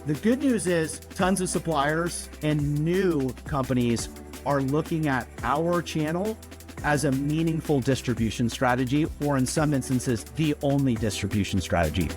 The good news is tons of suppliers and new companies are looking at our channel as a meaningful distribution strategy, or in some instances, the only distribution strategy.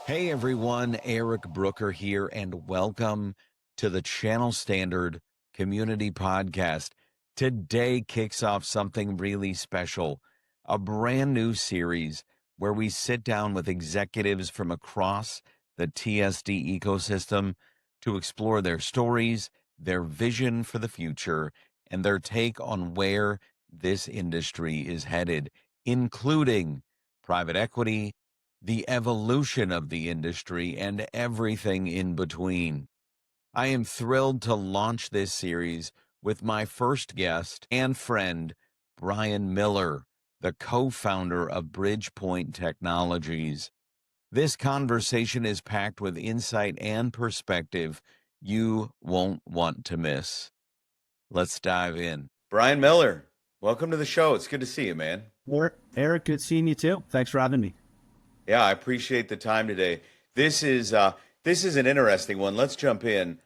Hey everyone, Eric Brooker here, and welcome to the Channel Standard Community Podcast. Today kicks off something really special, a brand new series where we sit down with executives from across the TSD ecosystem to explore their stories, their vision for the future, and their take on where this industry is headed, including private equity, the evolution of the industry, and everything in between. I am thrilled to launch this series with my first guest and friend, Brian Miller, the co-founder of Bridgepointe Technologies. This conversation is packed with insight and perspective you won't want to miss. Let's dive in. Brian Miller, welcome to the show. It's good to see you, man. Eric, good seeing you too. Thanks for having me. Yeah, I appreciate the time today. This is an interesting one. Let's jump in.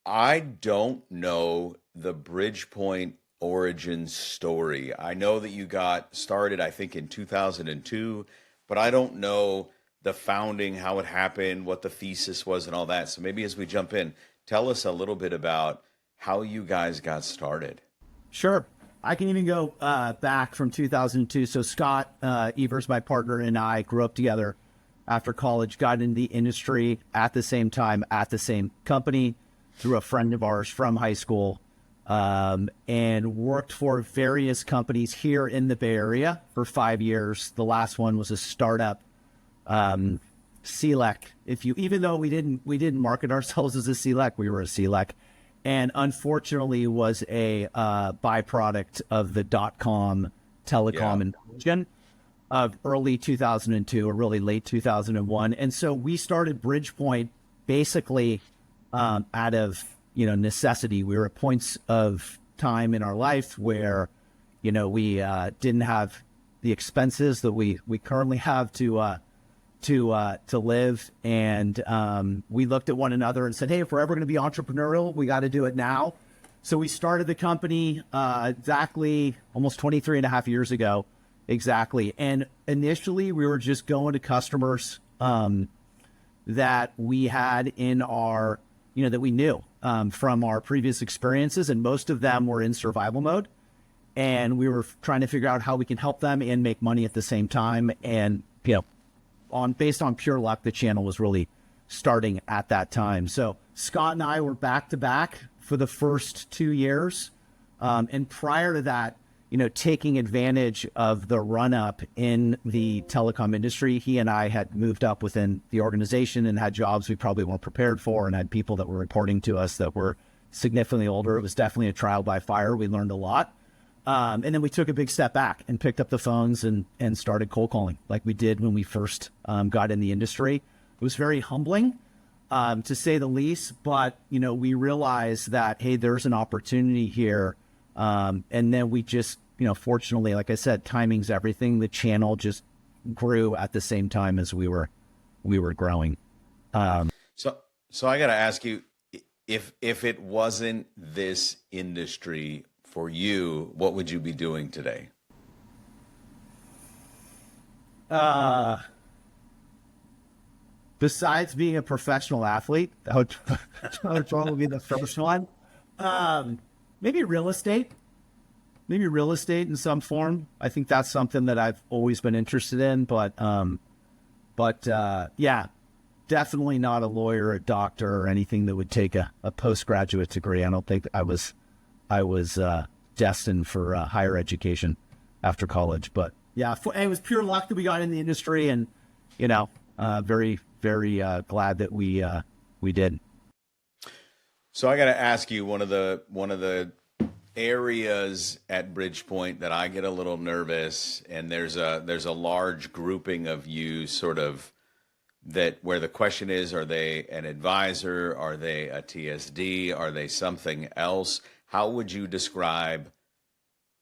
I don't know the Bridgepointe origin story. I know that you got started, I think, in 2002, but I don't know the founding, how it happened, what the thesis was, and all that. So maybe as we jump in, tell us a little bit about how you guys got started. Sure. I can even go back from 2002. So Scott Evers, my partner, and I grew up together after college, got into the industry at the same time, at the same company, through a friend of ours from high school, and worked for various companies here in the Bay Area for 5 years. The last one was a startup, CLEC. Even though we didn't market ourselves as a CLEC, we were a CLEC. And unfortunately was a byproduct of the dot-com telecom invasion of early 2002 or really late 2001. And so we started Bridgepointe basically out of necessity. We were at points of time in our life where we didn't have the expenses that we currently have to live, and we looked at one another and said, hey, if we're ever going to be entrepreneurial, we got to do it now. So we started the company exactly almost 23 and a half years ago, exactly. And initially we were just going to customers that we had in our, that we knew from our previous experiences, and most of them were in survival mode. And we were trying to figure out how we can help them and make money at the same time. And, based on pure luck, the channel was really starting at that time. So Scott and I were back to back for the first 2 years. And prior to that, taking advantage of the run up in the telecom industry, he and I had moved up within the organization and had jobs we probably weren't prepared for, and had people that were reporting to us that were significantly older. It was definitely a trial by fire. We learned a lot. And then we took a big step back and picked up the phones and started cold calling like we did when we first got in the industry. It was very humbling, to say the least, but, we realized that, hey, there's an opportunity here. And then we just, fortunately, like I said, timing's everything. The channel just grew at the same time as we were growing. So I got to ask you, if it wasn't this industry for you, what would you be doing today? Besides being a professional athlete, that would probably be the first one. Maybe real estate. Maybe real estate in some form. I think that's something that I've always been interested in. But yeah, definitely not a lawyer, a doctor, or anything that would take a postgraduate degree. I don't think I was destined for higher education after college. But yeah, it was pure luck that we got in the industry, and very, very glad that we did. So I got to ask you, one of the areas at Bridgepointe that I get a little nervous, and there's a large grouping of you sort of that where the question is, are they an advisor? Are they a TSD? Are they something else? How would you describe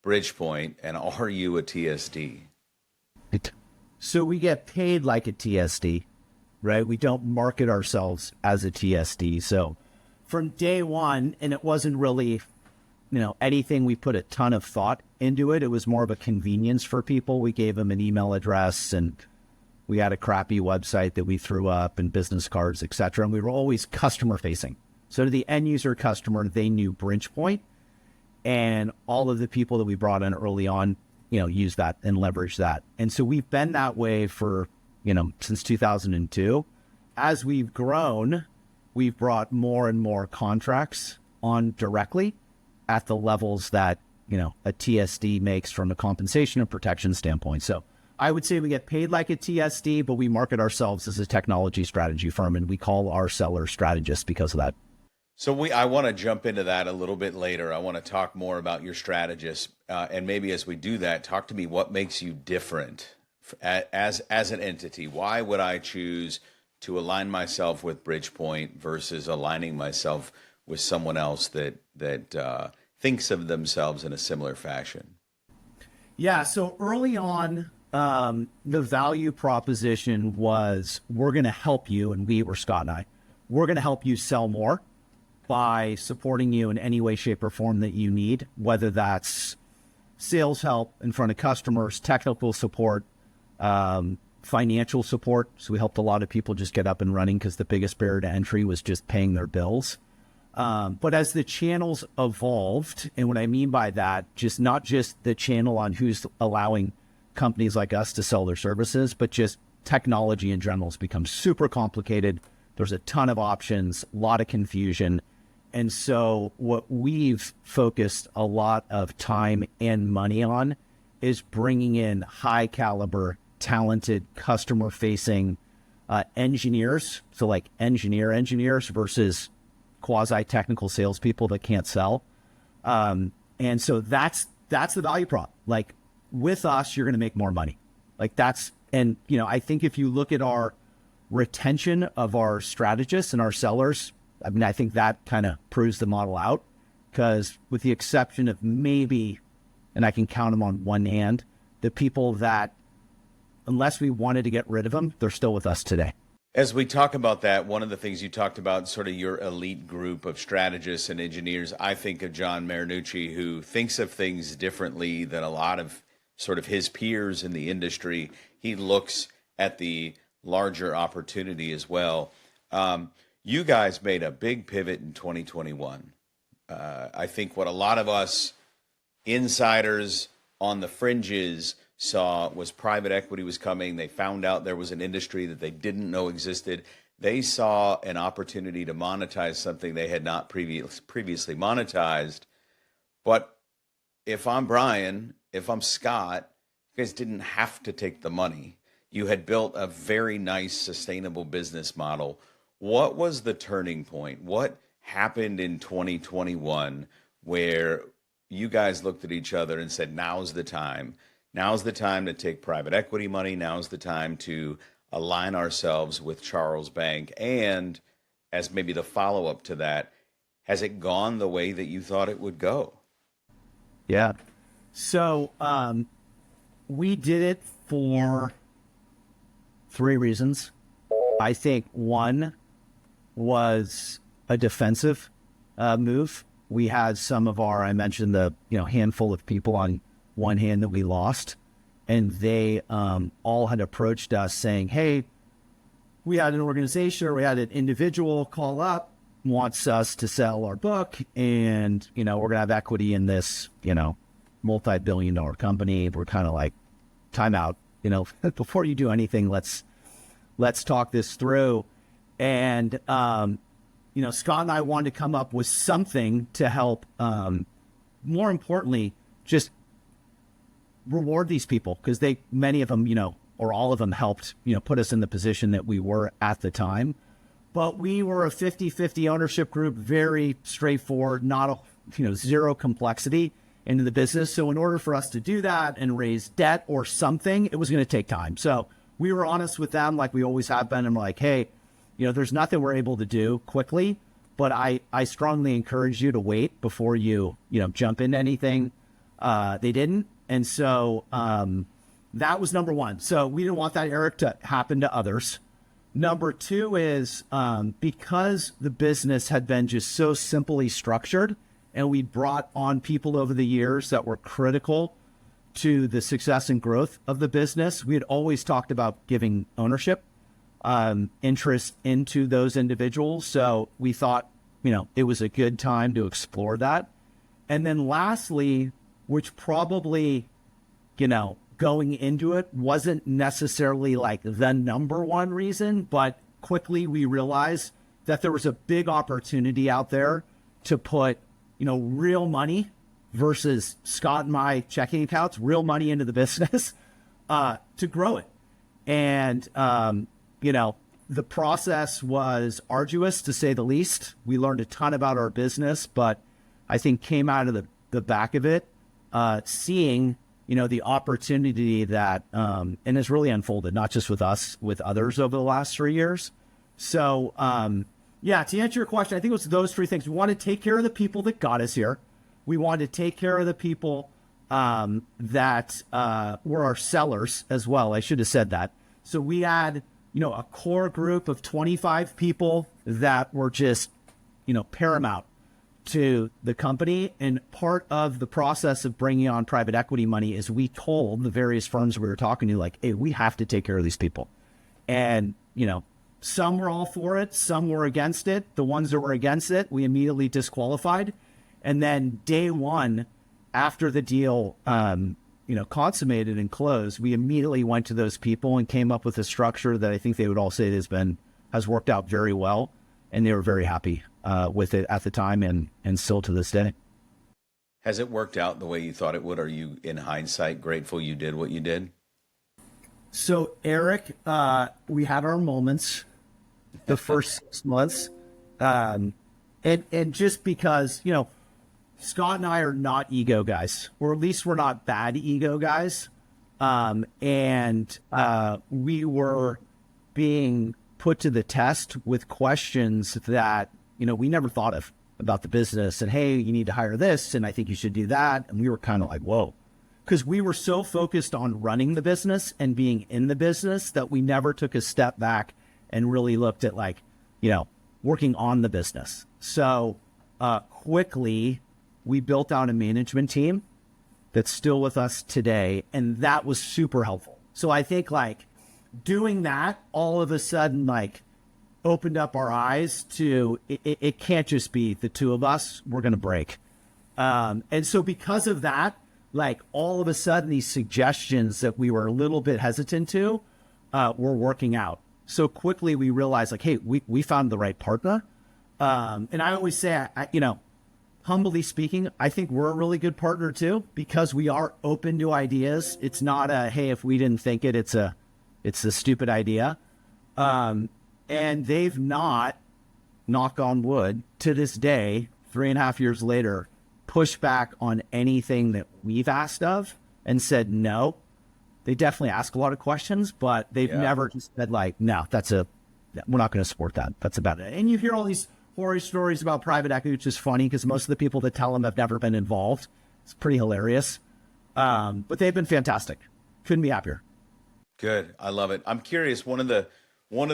Bridgepointe, and are you a TSD? So we get paid like a TSD, right? We don't market ourselves as a TSD. So from day one, and it wasn't really, anything we put a ton of thought into it. It was more of a convenience for people. We gave them an email address, and we had a crappy website that we threw up and business cards, et cetera. And we were always customer facing. So to the end user customer, they knew Bridgepointe, and all of the people that we brought in early on, use that and leverage that. And so we've been that way for, since 2002. As we've grown, we've brought more and more contracts on directly at the levels that, a TSD makes from a compensation and protection standpoint. So I would say we get paid like a TSD, but we market ourselves as a technology strategy firm, and we call our sellers strategists because of that. So I want to jump into that a little bit later. I want to talk more about your strategist, and maybe as we do that, talk to me what makes you different as an entity. Why would I choose to align myself with Bridgepointe versus aligning myself with someone else that thinks of themselves in a similar fashion? Yeah. So early on, the value proposition was we're going to help you, and we were Scott and I. We're going to help you sell more by supporting you in any way, shape, or form that you need, whether that's sales help in front of customers, technical support, financial support. So we helped a lot of people just get up and running because the biggest barrier to entry was just paying their bills. But as the channels evolved, and what I mean by that, just not just the channel on who's allowing companies like us to sell their services, but just technology in general has become super complicated. There's a ton of options, a lot of confusion. And so what we've focused a lot of time and money on is bringing in high caliber, talented, customer facing engineers. So like engineers versus quasi technical salespeople that can't sell. And so that's the value prop. Like with us, you're going to make more money. Like that's, and I think if you look at our retention of our strategists and our sellers, I think that kind of proves the model out, because with the exception of maybe, and I can count them on one hand, the people that, unless we wanted to get rid of them, they're still with us today. As we talk about that, one of the things you talked about, sort of your elite group of strategists and engineers, I think of John Marinucci, who thinks of things differently than a lot of sort of his peers in the industry. He looks at the larger opportunity as well. You guys made a big pivot in 2021. I think what a lot of us insiders on the fringes saw was private equity was coming. They found out there was an industry that they didn't know existed. They saw an opportunity to monetize something they had not previously monetized. But if I'm Brian, if I'm Scott, you guys didn't have to take the money. You had built a very nice, sustainable business model. What was the turning point? What happened in 2021 where you guys looked at each other and said, now's the time? Now's the time to take private equity money. Now's the time to align ourselves with Charles Bank. And as maybe the follow-up to that, has it gone the way that you thought it would go? Yeah. So we did it for 3 reasons. I think one was a defensive move. We had some of our, I mentioned the handful of people on one hand that we lost, and they all had approached us saying, hey, we had an organization or we had an individual call up, wants us to sell our book, and we're going to have equity in this multi-billion-dollar company. We're kind of like, time out, before you do anything, let's talk this through. And Scott and I wanted to come up with something to help, more importantly, just reward these people, because many of them, or all of them helped, put us in the position that we were at the time. But we were a 50-50 ownership group, very straightforward, not zero complexity into the business. So in order for us to do that and raise debt or something, it was going to take time. So we were honest with them, like we always have been. And we're like, hey, there's nothing we're able to do quickly, but I strongly encourage you to wait before you, jump into anything. They didn't. And so that was number one. So we didn't want that, Eric, to happen to others. Number two is because the business had been just so simply structured, and we brought on people over the years that were critical to the success and growth of the business. We had always talked about giving ownership, interest into those individuals. So we thought, it was a good time to explore that. And then lastly, which probably, going into it wasn't necessarily like the number one reason, but quickly we realized that there was a big opportunity out there to put, real money versus Scott and my checking accounts, real money into the business to grow it. And, the process was arduous, to say the least. We learned a ton about our business, but I think came out of the back of it, seeing, the opportunity that, and has really unfolded, not just with us, with others over the last 3 years. So, to answer your question, I think it was those three things. We want to take care of the people that got us here. We want to take care of the people that were our sellers as well. I should have said that. So we had, a core group of 25 people that were just, paramount to the company. And part of the process of bringing on private equity money is we told the various firms we were talking to, like, hey, we have to take care of these people. And, some were all for it. Some were against it. The ones that were against it, we immediately disqualified. And then day one, after the deal, consummated and closed, we immediately went to those people and came up with a structure that I think they would all say has worked out very well. And they were very happy with it at the time and still to this day. Has it worked out the way you thought it would? Are you, in hindsight, grateful you did what you did? So, Eric, we had our moments the first 6 months. And just because, Scott and I are not ego guys, or at least we're not bad ego guys. And we were being put to the test with questions that, we never thought of about the business. And, hey, you need to hire this, and I think you should do that. And we were kind of like, whoa. Because we were so focused on running the business and being in the business that we never took a step back and really looked at working on the business. So quickly, we built out a management team that's still with us today. And that was super helpful. So I think doing that all of a sudden, opened up our eyes to it can't just be the two of us. We're going to break. And so because of that, all of a sudden, these suggestions that we were a little bit hesitant to were working out. So quickly, we realized, hey, we found the right partner. And I always say, humbly speaking, I think we're a really good partner too, because we are open to ideas. It's not a, hey, if we didn't think it, it's a stupid idea. And they've not, knock on wood, to this day, 3.5 years later, push back on anything that we've asked of and said no. They definitely ask a lot of questions, but they've never just said no, we're not going to support that. That's about it. And you hear all these horror stories about private equity, which is funny because most of the people that tell them have never been involved. It's pretty hilarious. But they've been fantastic. Couldn't be happier. Good. I love it. I'm curious. One of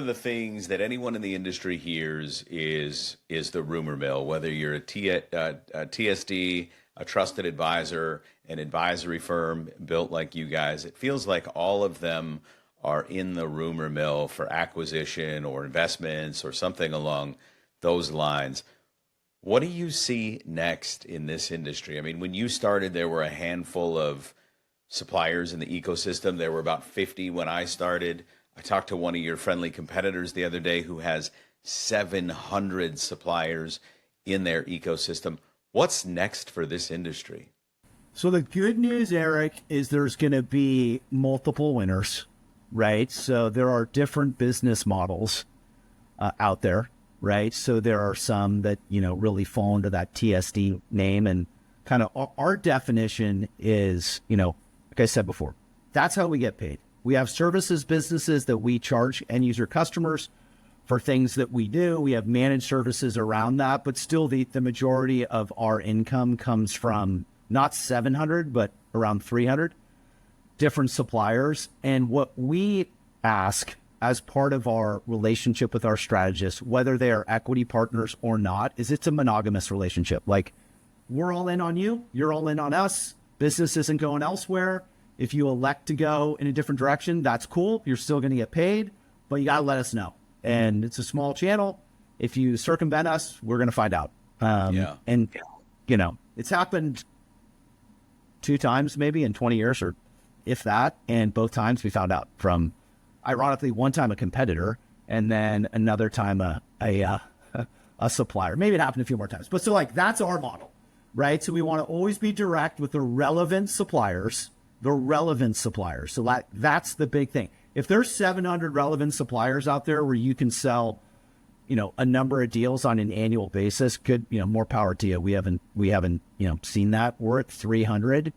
the things that anyone in the industry hears is the rumor mill, whether you're a TSD, a trusted advisor, an advisory firm built like you guys. It feels like all of them are in the rumor mill for acquisition or investments or something along those lines. What do you see next in this industry? I mean, when you started, there were a handful of suppliers in the ecosystem. There were about 50 when I started. I talked to one of your friendly competitors the other day who has 700 suppliers in their ecosystem. What's next for this industry? So the good news, Eric, is there's going to be multiple winners, right? So there are different business models out there, right? So there are some that, really fall into that TSD name. And kind of our definition is, like I said before, that's how we get paid. We have services businesses that we charge end user customers for things that we do. We have managed services around that, but still the majority of our income comes from not 700, but around 300 different suppliers. And what we ask as part of our relationship with our strategists, whether they are equity partners or not, is it's a monogamous relationship. Like, we're all in on you, you're all in on us. Business isn't going elsewhere. If you elect to go in a different direction, that's cool. You're still going to get paid, but you got to let us know. And it's a small channel. If you circumvent us, we're going to find out. And, you know, it's happened 2 times maybe in 20 years, or if that. And both times we found out from, ironically, one time a competitor, and then another time a supplier. Maybe it happened a few more times. But so, like, that's our model, right? So we want to always be direct with the relevant suppliers. So that's the big thing. If there's 700 relevant suppliers out there where you can sell, you know, a number of deals on an annual basis, good, you know, more power to you. We haven't, you know, seen that. We're at 300.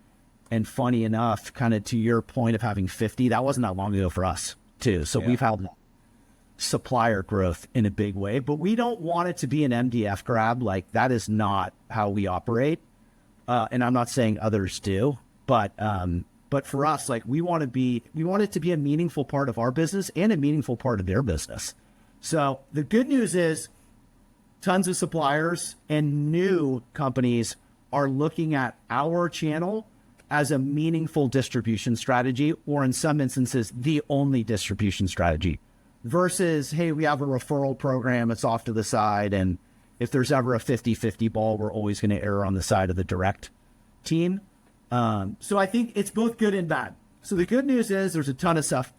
And funny enough, kind of to your point of having 50, that wasn't that long ago for us too. So we've had supplier growth in a big way, but we don't want it to be an MDF grab. Like, that is not how we operate. And I'm not saying others do, but for us, like, we want it to be a meaningful part of our business and a meaningful part of their business. So the good news is tons of suppliers and new companies are looking at our channel as a meaningful distribution strategy, or in some instances, the only distribution strategy, versus, hey, we have a referral program, it's off to the side, and if there's ever a 50-50 ball, we're always going to err on the side of the direct team. So I think it's both good and bad. So the good news is there's a ton of stuff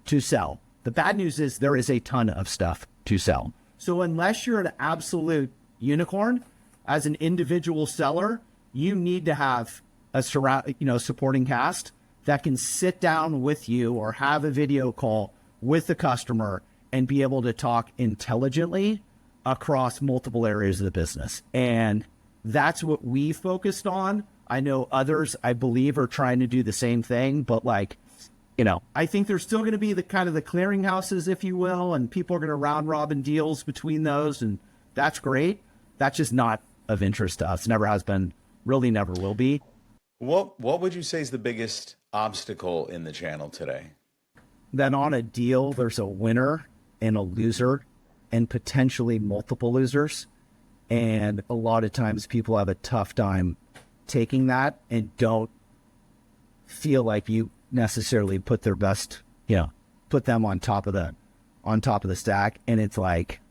to sell. The bad news is there is a ton of stuff to sell. So unless you're an absolute unicorn as an individual seller, you need to have a supporting cast that can sit down with you or have a video call with the customer and be able to talk intelligently across multiple areas of the business. And that's what we focused on. I know others, I believe, are trying to do the same thing, but, like, you know, I think there's still going to be the kind of the clearinghouses, if you will, and people are going to round robin deals between those, and that's great. That's just not of interest to us. Never has been, really never will be. What would you say is the biggest obstacle in the channel today? That on a deal, there's a winner and a loser and potentially multiple losers. And a lot of times people have a tough time taking that and don't feel like you necessarily put their best, you know, put them on top of the stack. And it's like,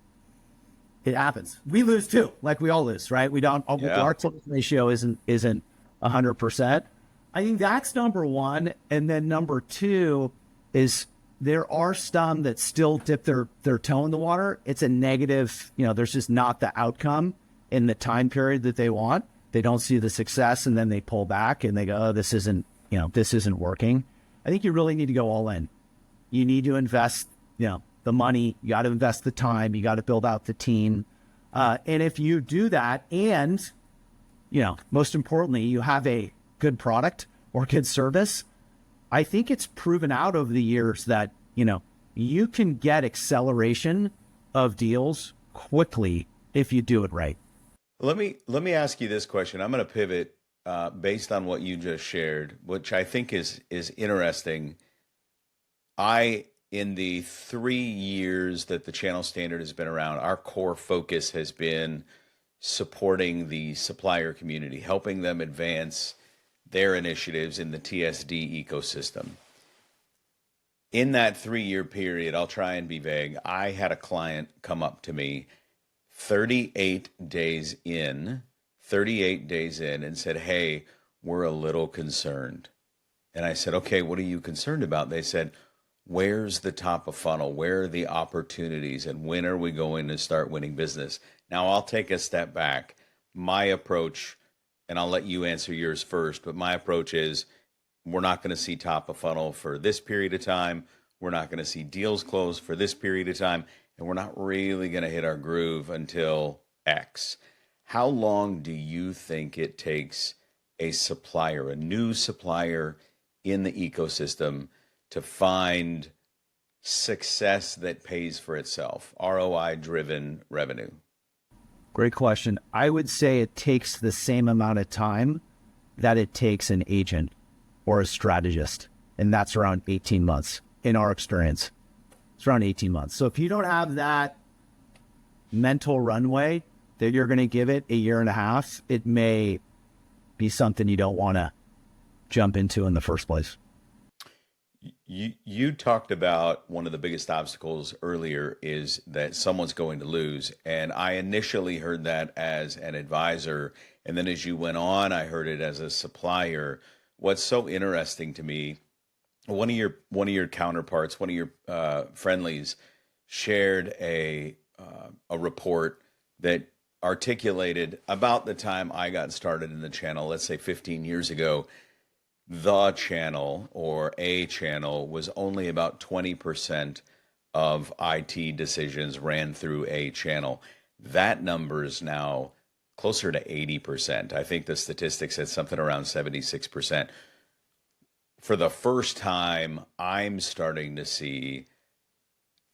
it happens. We lose too. Like, we all lose, right? We don't, our total ratio isn't 100%. I think that's number one. And then number two is there are some that still dip their toe in the water. It's a negative, you know, there's just not the outcome in the time period that they want. They don't see the success, and then they pull back and they go, oh, this isn't working. I think you really need to go all in. You need to invest, you know, the money, you got to invest the time, you got to build out the team. And if you do that, and, you know, most importantly, you have a good product or good service, I think it's proven out over the years that, you know, you can get acceleration of deals quickly if you do it right. Let me ask you this question. I'm going to pivot based on what you just shared, which I think is interesting. In the 3 years that the channel standard has been around, our core focus has been supporting the supplier community, helping them advance their initiatives in the TSD ecosystem. In that 3-year period, I'll try and be vague. I had a client come up to me 38 days in and said, hey, we're a little concerned. And I said, okay, what are you concerned about? They said, where's the top of funnel? Where are the opportunities? And when are we going to start winning business? Now, I'll take a step back. My approach, and I'll let you answer yours first, but my approach is we're not going to see top of funnel for this period of time. We're not going to see deals close for this period of time. And we're not really going to hit our groove until X. How long do you think it takes a new supplier in the ecosystem to find success that pays for itself, ROI-driven revenue? Great question. I would say it takes the same amount of time that it takes an agent or a strategist. And that's around 18 months in our experience. It's around 18 months. So if you don't have that mental runway that you're going to give it a year and a half, it may be something you don't want to jump into in the first place. You talked about one of the biggest obstacles earlier is that someone's going to lose. And I initially heard that as an advisor. And then as you went on, I heard it as a supplier. What's so interesting to me, one of your counterparts, one of your friendlies shared a report that articulated about the time I got started in the channel, let's say 15 years ago, the channel or a channel was only about 20% of IT decisions ran through a channel. That number is now closer to 80%. I think the statistics said something around 76%. For the first time, I'm starting to see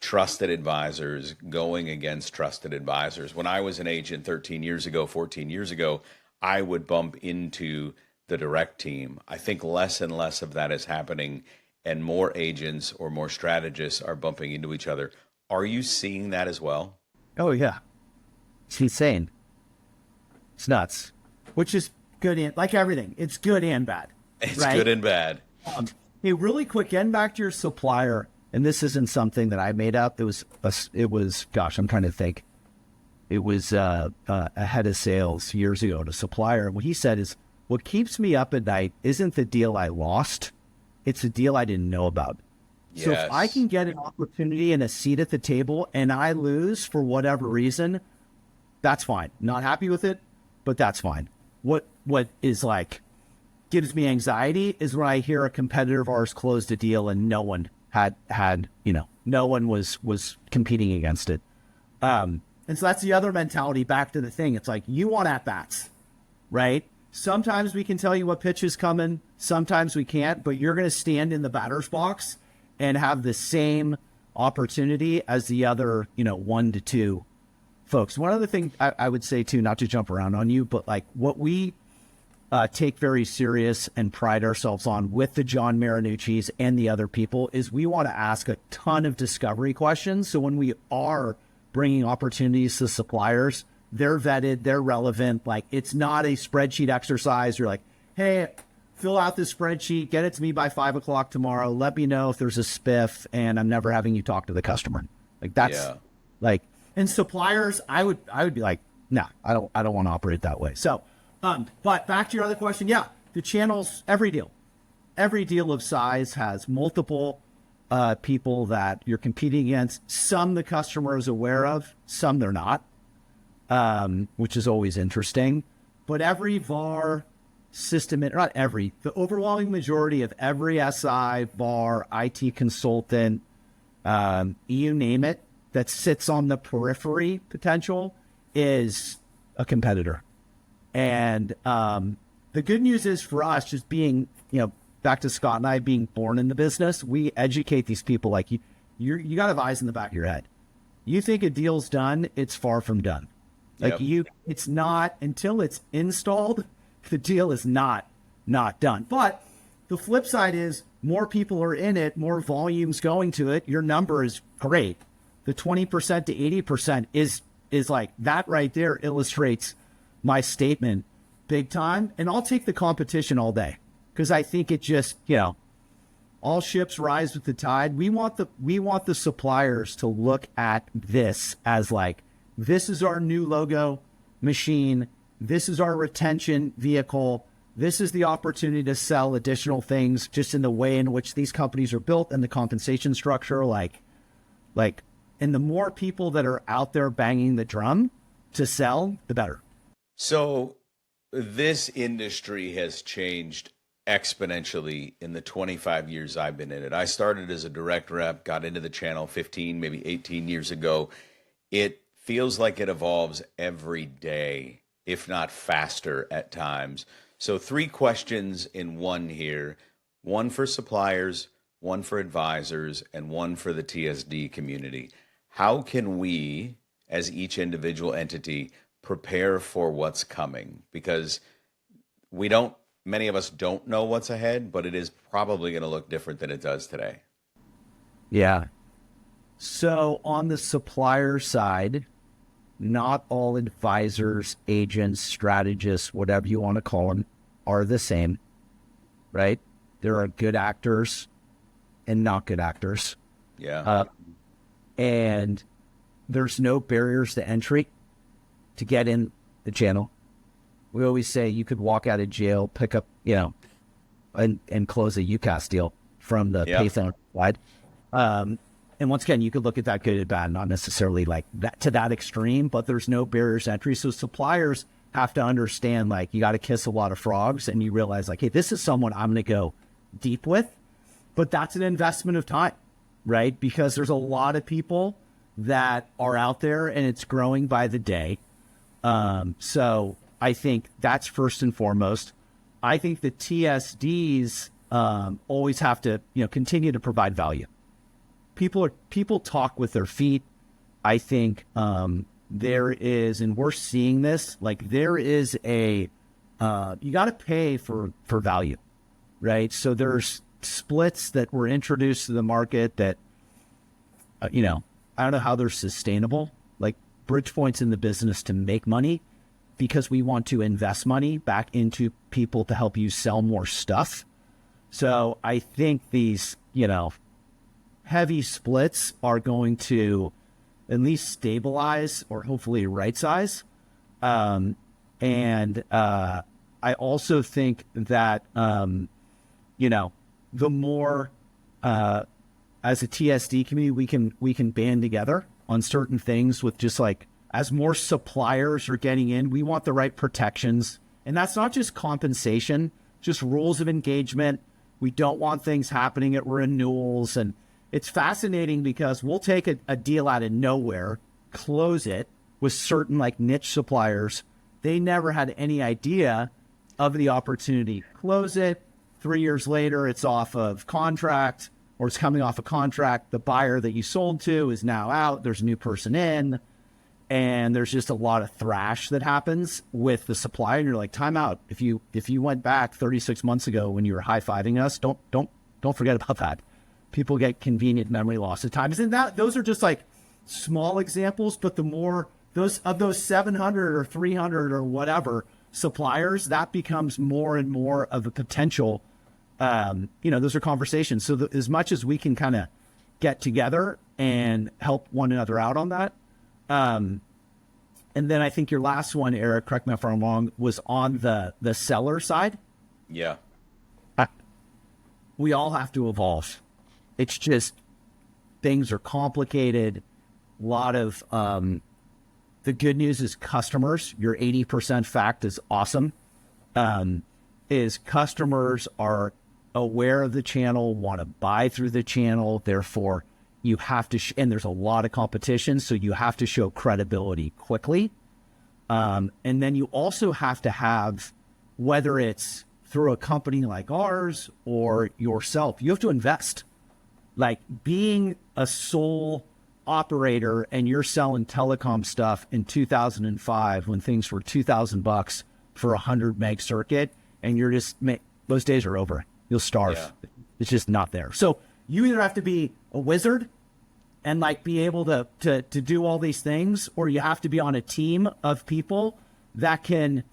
trusted advisors going against trusted advisors. When I was an agent 13 years ago, 14 years ago, I would bump into the direct team. I think less and less of that is happening, and more agents or more strategists are bumping into each other. Are you seeing that as well? Oh, yeah. It's insane. It's nuts, which is good and like everything. It's good and bad. It's right? good and bad. Hey, really quick, getting back to your supplier, and this isn't something that I made up. It was, gosh, I'm trying to think. It was a head of sales years ago to supplier. And what he said is, what keeps me up at night isn't the deal I lost. It's a deal I didn't know about. Yes. So if I can get an opportunity and a seat at the table and I lose for whatever reason, that's fine. Not happy with it, but that's fine. What is like gives me anxiety is when I hear a competitor of ours closed a deal and no one had no one was competing against it. And so that's the other mentality. Back to the thing. It's like you want at bats, right? Sometimes we can tell you what pitch is coming. Sometimes we can't, but you're going to stand in the batter's box and have the same opportunity as the other, 1 to 2 folks. One other thing I would say too, not to jump around on you, but like what we take very serious and pride ourselves on with the John Marinucci's and the other people is we want to ask a ton of discovery questions. So when we are bringing opportunities to suppliers, they're vetted, they're relevant. Like it's not a spreadsheet exercise. You're like, hey, fill out this spreadsheet, get it to me by 5 o'clock tomorrow. Let me know if there's a spiff, and I'm never having you talk to the customer. Like that's like, and suppliers, I would be like, nah, I don't want to operate that way. So, but back to your other question. Yeah, the channels, every deal of size has multiple people that you're competing against. Some the customer is aware of, some they're not. Which is always interesting, but every VAR system, not every, the overwhelming majority of every SI, VAR, IT consultant, you name it, that sits on the periphery potential is a competitor. And the good news is for us, just being, back to Scott and I being born in the business, we educate these people like you got to have eyes in the back of your head. You think a deal's done, it's far from done. Like it's not until it's installed, the deal is not done. But the flip side is more people are in it, more volume's going to it. Your number is great. The 20% to 80% is like that right there illustrates my statement big time. And I'll take the competition all day because I think it just, all ships rise with the tide. We want the suppliers to look at this as like, this is our new logo machine. This is our retention vehicle. This is the opportunity to sell additional things just in the way in which these companies are built and the compensation structure. And the more people that are out there banging the drum to sell, the better. So this industry has changed exponentially in the 25 years I've been in it. I started as a direct rep, got into the channel 15, maybe 18 years ago. It feels like it evolves every day, if not faster at times. So 3 questions in one here, one for suppliers, one for advisors, and one for the TSD community. How can we, as each individual entity, prepare for what's coming? Because many of us don't know what's ahead, but it is probably going to look different than it does today. Yeah. So on the supplier side, not all advisors, agents, strategists, whatever you want to call them, are the same, right? There are good actors and not good actors. Yeah. And there's no barriers to entry to get in the channel. We always say you could walk out of jail, pick up, and close a UCAS deal from the Python side. And once again, you could look at that good and bad, not necessarily like that to that extreme, but there's no barriers to entry. So suppliers have to understand, like, you got to kiss a lot of frogs, and you realize, like, hey, this is someone I'm going to go deep with, but that's an investment of time, right? Because there's a lot of people that are out there, and it's growing by the day. So I think that's first and foremost. I think the TSDs always have to, continue to provide value. People talk with their feet. I think there is, and we're seeing this, like there is you got to pay for value, right? So there's splits that were introduced to the market that, I don't know how they're sustainable. Like Bridgepointe's in the business to make money because we want to invest money back into people to help you sell more stuff. So I think these, heavy splits are going to at least stabilize or hopefully right size. And I also think that, the more as a TSD community, we can band together on certain things with just like, as more suppliers are getting in, we want the right protections. And that's not just compensation, just rules of engagement. We don't want things happening at renewals. And it's fascinating because we'll take a deal out of nowhere, close it with certain like niche suppliers. They never had any idea of the opportunity. Close it. 3 years later, it's off of contract, or it's coming off a contract. The buyer that you sold to is now out. There's a new person in. And there's just a lot of thrash that happens with the supplier. And you're like, time out. If you went back 36 months ago when you were high-fiving us, don't forget about that. People get convenient memory loss at times. And those are just like small examples, but the more those 700 or 300 or whatever suppliers, that becomes more and more of a potential. Those are conversations. So as much as we can kind of get together and help one another out on that. And then I think your last one, Eric, correct me if I'm wrong, was on the seller side. Yeah. We all have to evolve. It's just things are complicated. A lot of the good news is customers. Your 80% fact is awesome. Is customers are aware of the channel, want to buy through the channel. Therefore, you have to, and there's a lot of competition, so you have to show credibility quickly. And then you also have to have, whether it's through a company like ours or yourself, you have to invest. Like being a sole operator and you're selling telecom stuff in 2005 when things were $2,000 for 100 meg circuit, and you're just, those days are over. You'll starve. Yeah. It's just not there. So you either have to be a wizard and like be able to do all these things, or you have to be on a team of people that can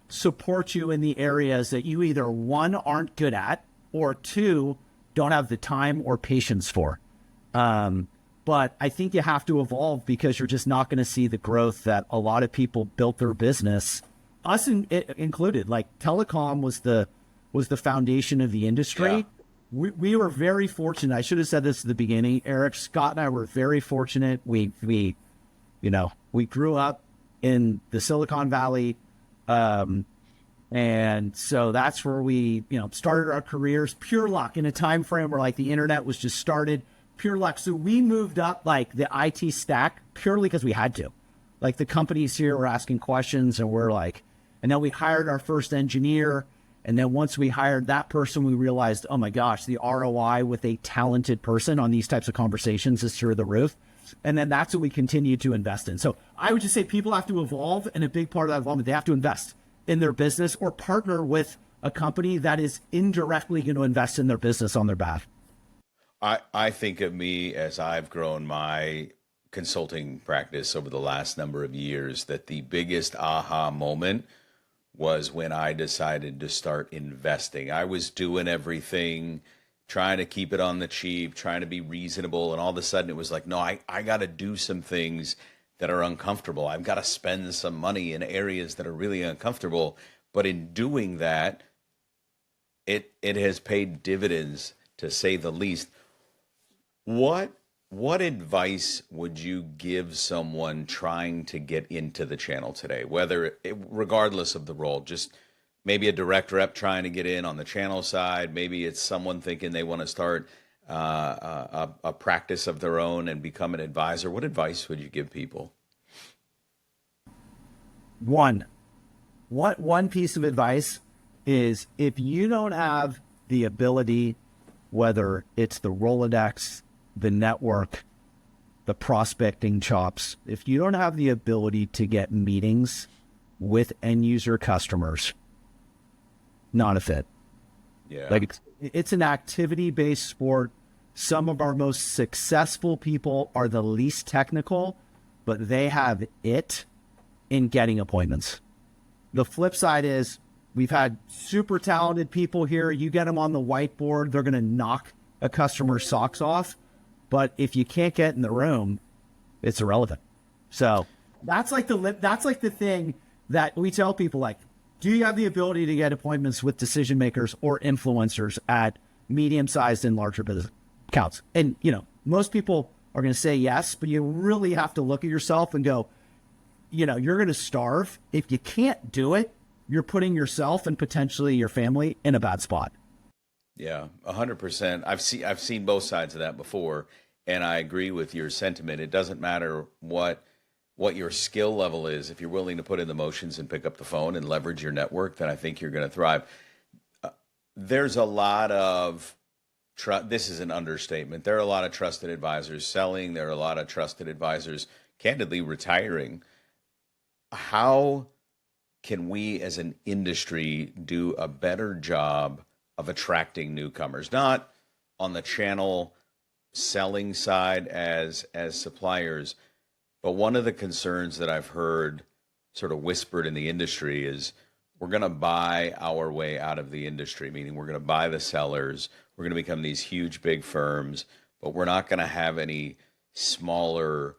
support you in the areas that you either, one, aren't good at, or two, don't have the time or patience for. But I think you have to evolve because you're just not going to see the growth that a lot of people built their business, us included. Like telecom was the foundation of the industry. Yeah. We were very fortunate. I should have said this at the beginning. Eric, Scott, and I were very fortunate. We grew up in the Silicon Valley. And so that's where we, started our careers. Pure luck in a time frame where like the internet was just started. Pure luck. So we moved up like the IT stack purely because we had to. Like the companies here were asking questions, and we're like, and then we hired our first engineer. And then once we hired that person, we realized, oh my gosh, the ROI with a talented person on these types of conversations is through the roof. And then that's what we continue to invest in. So I would just say people have to evolve, and a big part of that involvement, they have to invest in their business or partner with a company that is indirectly going to invest in their business on their behalf. I think of me as I've grown my consulting practice over the last number of years, that the biggest aha moment was when I decided to start investing. I was doing everything, trying to keep it on the cheap, trying to be reasonable. And all of a sudden it was like, no, I got to do some things that are uncomfortable. I've got to spend some money in areas that are really uncomfortable. But in doing that, it has paid dividends, to say the least. What advice would you give someone trying to get into the channel today, regardless of the role, just maybe a direct rep trying to get in on the channel side, maybe it's someone thinking they want to start a practice of their own and become an advisor? What advice would you give people? One piece of advice is, if you don't have the ability, whether it's the Rolodex, the network, the prospecting chops, if you don't have the ability to get meetings with end user customers, not a fit. Yeah. Like it's an activity-based sport. Some of our most successful people are the least technical, but they have it in getting appointments. The flip side is, we've had super talented people here. You get them on the whiteboard, they're going to knock a customer's socks off. But if you can't get in the room, it's irrelevant. So that's like the thing that we tell people, like, do you have the ability to get appointments with decision makers or influencers at medium-sized and larger business accounts? And, most people are going to say yes, but you really have to look at yourself and go, you're going to starve. If you can't do it, you're putting yourself and potentially your family in a bad spot. Yeah, 100%. I've seen both sides of that before, and I agree with your sentiment. It doesn't matter what your skill level is. If you're willing to put in the motions and pick up the phone and leverage your network, then I think you're going to thrive. There's a lot of this is an understatement. There are a lot of trusted advisors selling. There are a lot of trusted advisors, candidly, retiring. How can we as an industry do a better job of attracting newcomers, not on the channel selling side as suppliers, but one of the concerns that I've heard sort of whispered in the industry is, we're going to buy our way out of the industry, meaning we're going to buy the sellers, we're going to become these huge big firms, but we're not going to have any smaller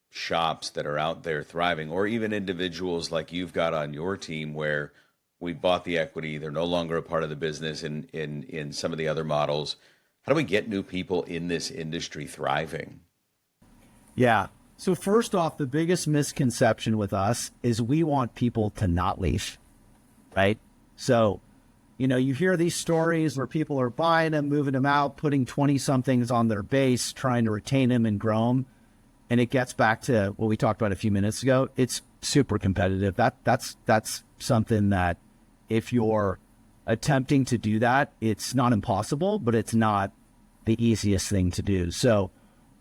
shops that are out there thriving, or even individuals like you've got on your team where we bought the equity, they're no longer a part of the business in some of the other models. How do we get new people in this industry thriving? Yeah. So first off, the biggest misconception with us is we want people to not leave, right? So, you hear these stories where people are buying them, moving them out, putting 20-somethings on their base, trying to retain them and grow them. And it gets back to what we talked about a few minutes ago. It's super competitive. That's something that, if you're attempting to do that, it's not impossible, but it's not the easiest thing to do. So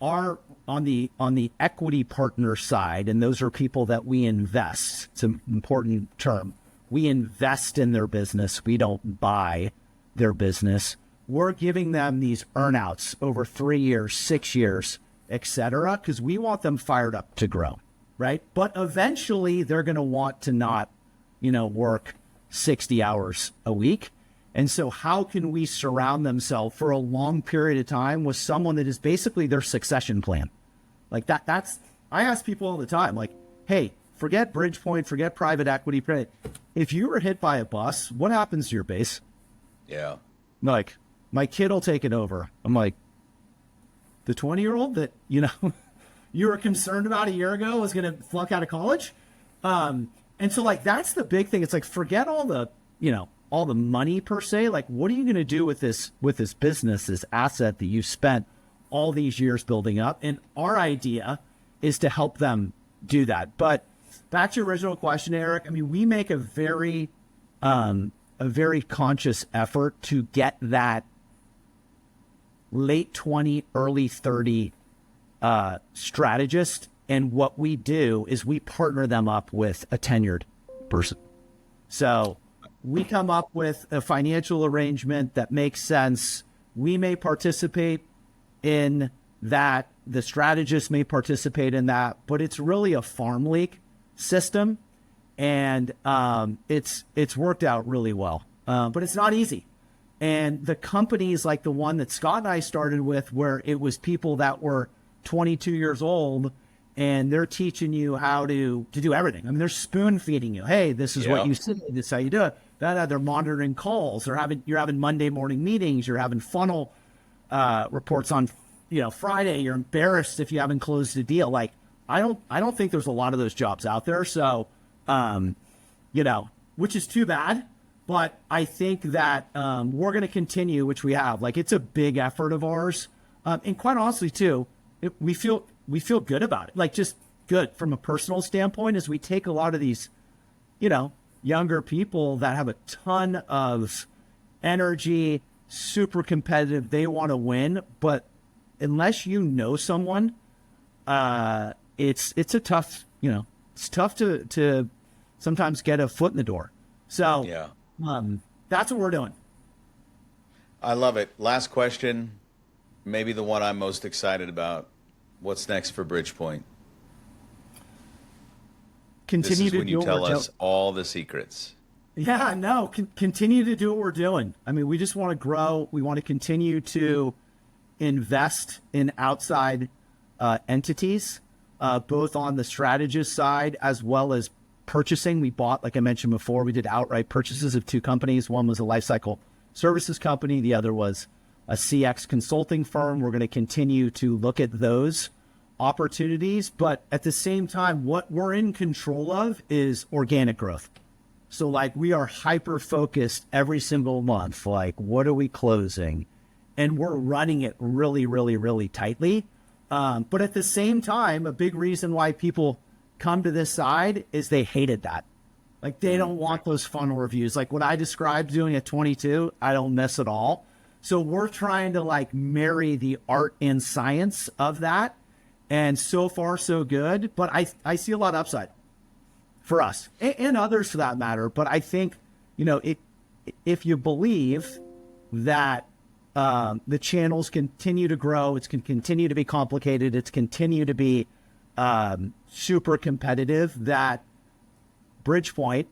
on the equity partner side, and those are people that we invest, it's an important term. We invest in their business. We don't buy their business. We're giving them these earnouts over 3 years, 6 years, etc., because we want them fired up to grow, right? But eventually they're going to want to not, work 60 hours a week. And so how can we surround themselves for a long period of time with someone that is basically their succession plan? Like that's, I ask people all the time, like, hey, forget Bridgepointe, forget private equity. If you were hit by a bus, what happens to your base? Yeah. Like, my kid will take it over. I'm like, the 20-year-old that, you were concerned about a year ago was going to flunk out of college. And so like, that's the big thing. It's like, forget all the, all the money per se. Like, what are you going to do with this business, this asset that you spent all these years building up? And our idea is to help them do that. But back to your original question, Eric, I mean, we make a very conscious effort to get that late 20, early 30 strategist. And what we do is we partner them up with a tenured person. So we come up with a financial arrangement that makes sense. We may participate in that. The strategist may participate in that, but it's really a farm league system. And it's worked out really well, but it's not easy. And the companies like the one that Scott and I started with, where it was people that were 22 years old, and they're teaching you how to do everything. I mean, they're spoon feeding you. Hey, this is what you say. This is how you do it. They're monitoring calls. You're having Monday morning meetings. You're having funnel reports on, Friday. You're embarrassed if you haven't closed a deal. Like, I don't think there's a lot of those jobs out there. So, which is too bad. But I think that we're going to continue, which we have. Like, it's a big effort of ours, and quite honestly, too, we feel good about it. Like, just good from a personal standpoint, as we take a lot of these, younger people that have a ton of energy, super competitive. They want to win, but unless you know someone, it's a tough. It's tough to sometimes get a foot in the door. So that's what we're doing. I love it. Last question, maybe the one I'm most excited about. What's next for Bridgepointe? Continue this is to when do you what tell we're us all the secrets. Yeah, no, continue to do what we're doing. I mean, we just want to grow. We want to continue to invest in outside entities, both on the strategist side as well as purchasing. We bought, like I mentioned before, we did outright purchases of 2 companies. One was a lifecycle services company. The other was a CX consulting firm. We're going to continue to look at those opportunities. But at the same time, what we're in control of is organic growth. So like, we are hyper focused every single month. Like, what are we closing? And we're running it really, really, really tightly. But at the same time, a big reason why people come to this side is they hated that. Like, they don't want those funnel reviews. Like what I described doing at 22, I don't miss at all. So we're trying to like marry the art and science of that. And so far, so good. But I see a lot of upside for us and others for that matter. But I think, if you believe that the channels continue to grow, it's can continue to be complicated, it's continue to be super competitive, that Bridgepointe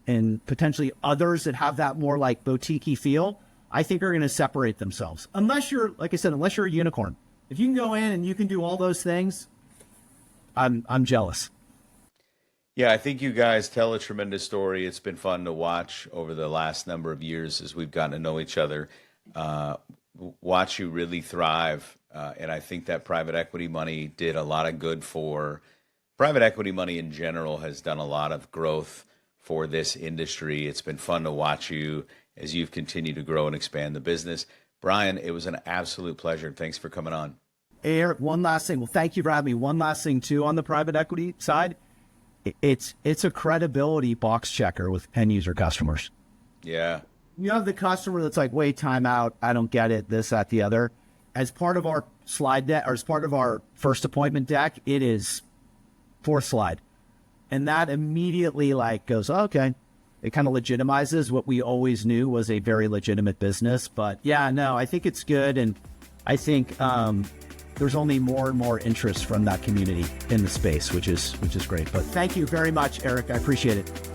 and potentially others that have that more like boutique-y feel, I think are going to separate themselves. Unless you're, like I said, unless you're a unicorn. If you can go in and you can do all those things, I'm jealous. Yeah, I think you guys tell a tremendous story. It's been fun to watch over the last number of years as we've gotten to know each other, watch you really thrive. And I think that private equity money did a lot of good for private equity money in general, has done a lot of growth for this industry. It's been fun to watch you as you've continued to grow and expand the business. Brian, it was an absolute pleasure. Thanks for coming on. Hey, Eric, one last thing. Well, thank you for having me. One last thing, too, on the private equity side. It's a credibility box checker with end user customers. Yeah. You have the customer that's like, wait, time out. I don't get it. This, that, the other. As part of our slide deck, or as part of our first appointment deck, it is 4th slide. And that immediately like goes, oh, okay. It kind of legitimizes what we always knew was a very legitimate business. But yeah, no, I think it's good. And I think there's only more and more interest from that community in the space, which is great. But thank you very much, Eric. I appreciate it.